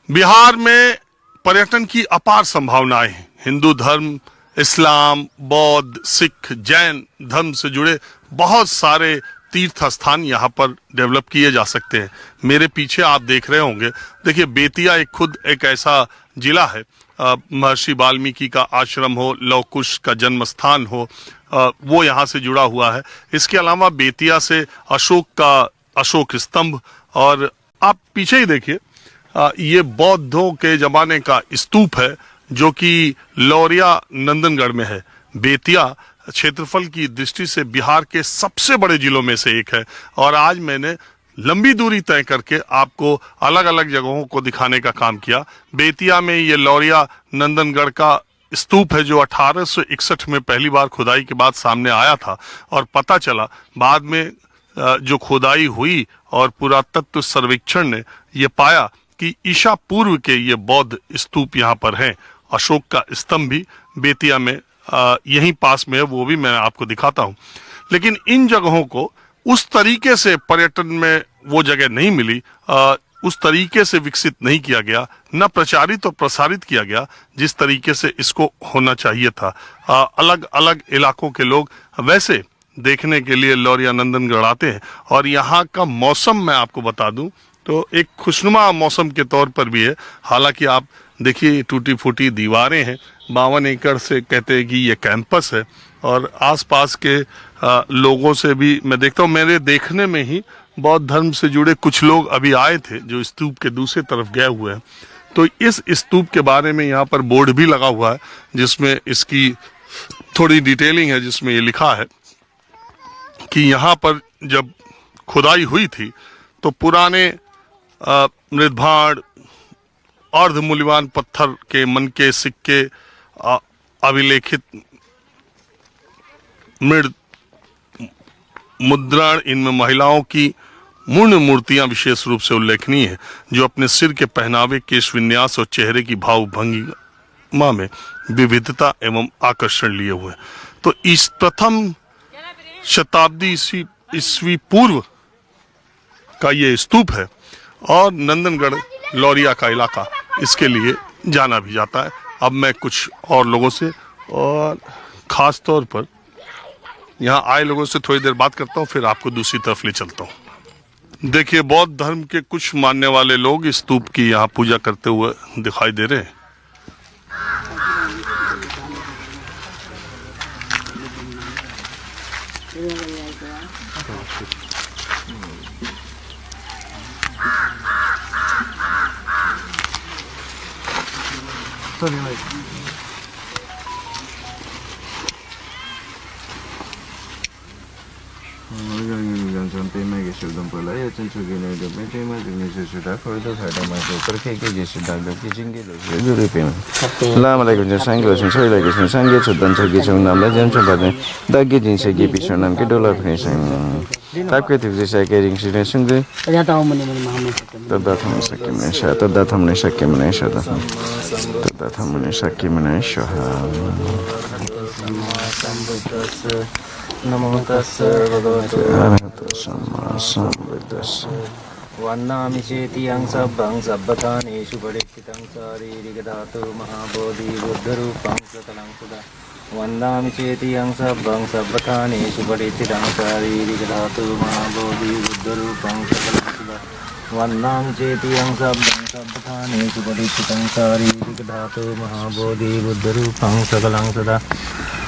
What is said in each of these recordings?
बिहार में पर्यटन की अपार संभावनाएं हैं। हिंदू धर्म, इस्लाम, बौद्ध, सिख, जैन धर्म से जुड़े बहुत सारे तीर्थ स्थान यहाँ पर डेवलप किए जा सकते हैं। मेरे पीछे आप देख रहे होंगे, देखिए बेतिया खुद एक ऐसा जिला है, महर्षि वाल्मीकि का आश्रम हो, लव कुश का जन्म स्थान हो, वो यहाँ से जुड़ा हुआ है। इसके अलावा बेतिया से अशोक स्तंभ, और आप पीछे ही देखिए, ये बौद्धों के जमाने का स्तूप है जो कि लौरिया नंदनगढ़ में है। बेतिया क्षेत्रफल की दृष्टि से बिहार के सबसे बड़े जिलों में से एक है, और आज मैंने लंबी दूरी तय करके आपको अलग अलग जगहों को दिखाने का काम किया। बेतिया में ये लौरिया नंदनगढ़ का स्तूप है जो 1861 में पहली बार खुदाई के बाद सामने आया था, और पता चला बाद में जो खुदाई हुई और पुरातत्व सर्वेक्षण ने ये पाया कि ईसा पूर्व के ये बौद्ध स्तूप यहाँ पर हैं। अशोक का स्तंभ भी बेतिया में यहीं पास में है, वो भी मैं आपको दिखाता हूँ। लेकिन इन जगहों को उस तरीके से पर्यटन में वो जगह नहीं मिली, उस तरीके से विकसित नहीं किया गया, न प्रचारित और प्रसारित किया गया जिस तरीके से इसको होना चाहिए था। अलग अलग इलाकों के लोग वैसे देखने के लिए लौरिया नंदनगढ़ आते हैं, और यहाँ का मौसम मैं आपको बता दूं तो एक खुशनुमा मौसम के तौर पर भी है। हालांकि आप देखिए टूटी फूटी दीवारें हैं, 52 एकड़ से कहते हैं कि ये कैंपस है, और आसपास के लोगों से भी मैं देखता हूँ, मेरे देखने में ही बौद्ध धर्म से जुड़े कुछ लोग अभी आए थे जो स्तूप के दूसरी तरफ गए हुए हैं। तो इस स्तूप के बारे में यहाँ पर बोर्ड भी लगा हुआ है जिसमें इसकी थोड़ी डिटेलिंग है, जिसमें ये लिखा है कि यहाँ पर जब खुदाई हुई थी तो पुराने मृदभांड, अर्धमूल्यवान पत्थर के मनके, सिक्के, अभिलेखित मृद मुद्रण, इनमें महिलाओं की मूर्ण मूर्तियां विशेष रूप से उल्लेखनीय है जो अपने सिर के पहनावे, केश विन्यास और चेहरे की भावभंगिमा में विविधता एवं आकर्षण लिए हुए। तो इस प्रथम शताब्दी ईस्वी पूर्व का ये स्तूप है, और नंदनगढ़ लौरिया का इलाका इसके लिए जाना भी जाता है। अब मैं कुछ और लोगों से, और खास तौर पर यहाँ आए लोगों से थोड़ी देर बात करता हूँ, फिर आपको दूसरी तरफ ले चलता हूँ। देखिए बौद्ध धर्म के कुछ मानने वाले लोग इस स्तूप की यहाँ पूजा करते हुए दिखाई दे रहे हैं। नमो तस्से भगवते अरहतो सम्मा सम्बुद्दस्से। वन्दामि चेति यं सब्बं सब्बकानेषु परिस्थितं शारीरिकधातु महाबोधि बुद्धरूपं सकलं सुधा। वन्दामि चेति यं सब्बं सब्बकानेषु परिस्थितं शारीरिकधातु महाबोधि बुद्धरूपं सकलं सुधा। वन्दामि चेति यं सब्बं सब्बकानेषु परिस्थितं शारीरिकधातु महाबोधि बुद्धरूपं सकलं सदा।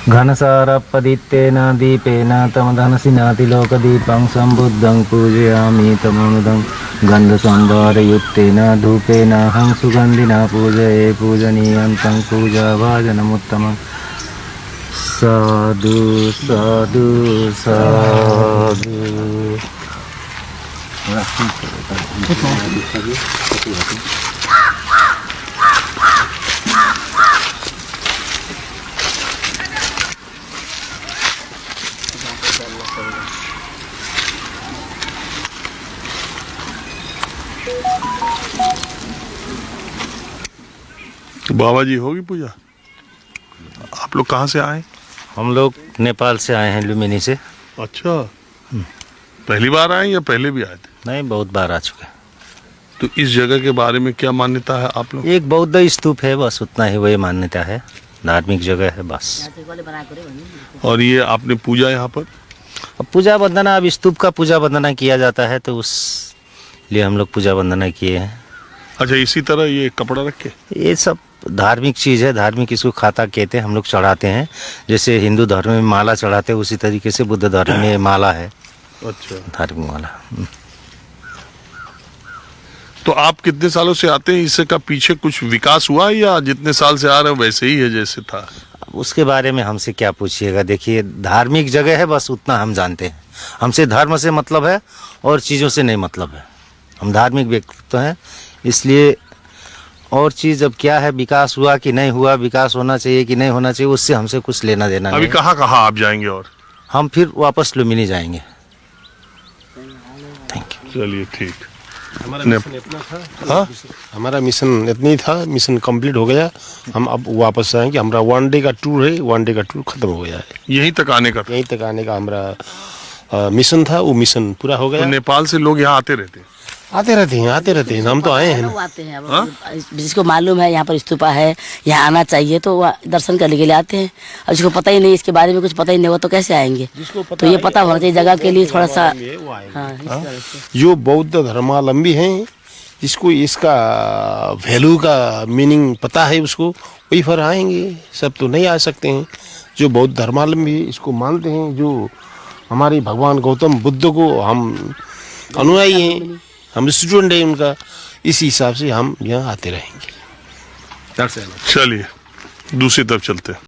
घनसारपदित्तेन दीपेन तमधनसिनातिलोकदीपं सम्बुद्धं पूजयामि तमोनुदं। गन्धसंभारयुक्तेन धूपेन अहं सुगन्धिना पूजये पूजनीयं तं पूजाभाजनमुत्तमं। साधु साधु साधु। बाबा जी होगी पूजा। आप लोग कहाँ से आए? हम लोग नेपाल से आए हैं, लुम्बिनी से। अच्छा, पहली बार आए या पहले भी आए थे? नहीं, बहुत बार आ चुके हैं। तो इस जगह के बारे में क्या मान्यता है आप लोग? एक बौद्ध स्तूप है, बस उतना ही वही मान्यता है, धार्मिक जगह है बस। और ये आपने पूजा यहाँ पर? अब पूजा वंदना, अब स्तूप का पूजा वंदना किया जाता है, तो उस लिए हम लोग पूजा वंदना किए हैं। अच्छा, इसी तरह ये कपड़ा रख के? ये सब धार्मिक चीज़ है, धार्मिक, इसको खाता कहते हैं, हम लोग चढ़ाते हैं। जैसे हिंदू धर्म में माला चढ़ाते हैं, उसी तरीके से बुद्ध धर्म में माला है, अच्छा। धार्मिक माला। तो आप कितने सालों से आते हैं? इससे का पीछे कुछ विकास हुआ या जितने साल से आ रहे हो वैसे ही है जैसे था? उसके बारे में हमसे क्या पूछिएगा, देखिए धार्मिक जगह है, बस उतना हम जानते हैं। हमसे धर्म से मतलब है और चीज़ों से नहीं मतलब है। हम धार्मिक व्यक्तित्व हैं, इसलिए और चीज़ अब क्या है, विकास हुआ कि नहीं हुआ, विकास होना चाहिए कि नहीं होना चाहिए, उससे हमसे कुछ लेना देना अभी नहीं। कहाँ कहाँ आप जाएंगे? और हम फिर वापस लुम्बिनी जाएंगे। Thank you. चलिए ठीक। हमारा ने- मिशन इतना था। हाँ, हमारा मिशन इतना ही था, मिशन कंप्लीट हो गया। हम अब वापस आएंगे। हमारा 1 डे का टूर है, 1 डे का टूर खत्म हो गया है। यहीं तक आने का था? यहीं तक आने का हमारा मिशन था, वो मिशन पूरा हो तो गया। नेपाल से लोग यहाँ आते रहते हैं? आते रहते हैं, हम तो आए हैं लोग ना। आते हैं, अब जिसको मालूम है यहाँ पर स्तूपा है, यहाँ आना चाहिए, तो वह दर्शन करने के लिए आते हैं। और जिसको पता ही नहीं, इसके बारे में कुछ पता ही नहीं हुआ, तो कैसे आएंगे? तो ये पता होना चाहिए जगह के लिए थोड़ा सा। हाँ, इस तरह से। जो बौद्ध धर्मावलंबी हैं, जिसको इसका वैल्यू का मीनिंग पता है, उसको वही फिर आएंगे। सब तो नहीं आ सकते हैं। जो बौद्ध धर्मावलंबी इसको मानते हैं, जो हमारे भगवान गौतम बुद्ध को हम अनुयायी हैं, हम स्टूडेंट हैं उनका, इस हिसाब से हम यहाँ आते रहेंगे। चलिए दूसरी तरफ चलते हैं।